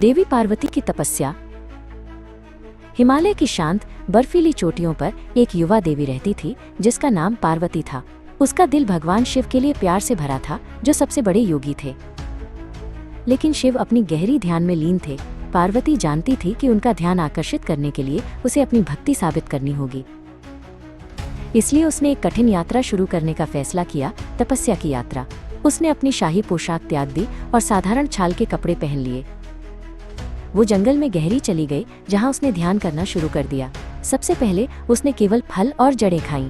देवी पार्वती की तपस्या। हिमालय की शांत बर्फीली चोटियों पर एक युवा देवी रहती थी जिसका नाम पार्वती था। उसका दिल भगवान शिव के लिए प्यार से भरा था, जो सबसे बड़े योगी थे। लेकिन शिव अपनी गहरी ध्यान में लीन थे। पार्वती जानती थी कि उनका ध्यान आकर्षित करने के लिए उसे अपनी भक्ति साबित करनी होगी। इसलिए उसने एक कठिन यात्रा शुरू करने का फैसला किया, तपस्या की यात्रा। उसने अपनी शाही पोशाक त्याग दी और साधारण छाल के कपड़े पहन लिए। वो जंगल में गहरी चली गई, जहां उसने ध्यान करना शुरू कर दिया। सबसे पहले उसने केवल फल और जड़ें खाईं।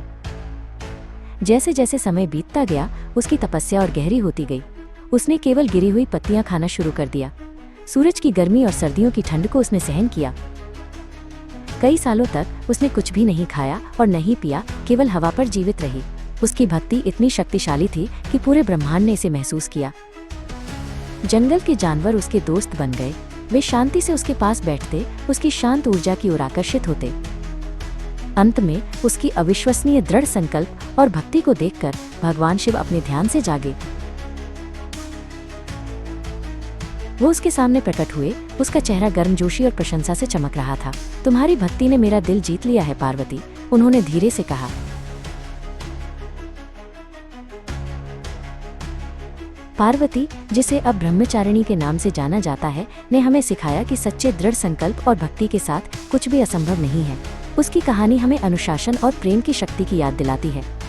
जैसे जैसे समय बीतता गया, उसकी तपस्या और गहरी होती गई। उसने केवल गिरी हुई पत्तियां खाना शुरू कर दिया। सूरज की गर्मी और सर्दियों की ठंड को उसने सहन किया। कई सालों तक उसने कुछ भी नहीं खाया और नहीं पिया, केवल हवा पर जीवित रही। उसकी भक्ति इतनी शक्तिशाली थी कि पूरे ब्रह्मांड ने इसे महसूस किया। जंगल के जानवर उसके दोस्त बन गए। वे शांति से उसके पास बैठते, उसकी शांत ऊर्जा की ओर आकर्षित होते। अंत में उसकी अविश्वसनीय दृढ़ संकल्प और भक्ति को देखकर भगवान शिव अपने ध्यान से जागे। वो उसके सामने प्रकट हुए। उसका चेहरा गर्मजोशी और प्रशंसा से चमक रहा था। तुम्हारी भक्ति ने मेरा दिल जीत लिया है पार्वती, उन्होंने धीरे से कहा। पार्वती, जिसे अब ब्रह्मचारिणी के नाम से जाना जाता है, ने हमें सिखाया कि सच्चे दृढ़ संकल्प और भक्ति के साथ कुछ भी असंभव नहीं है। उसकी कहानी हमें अनुशासन और प्रेम की शक्ति की याद दिलाती है।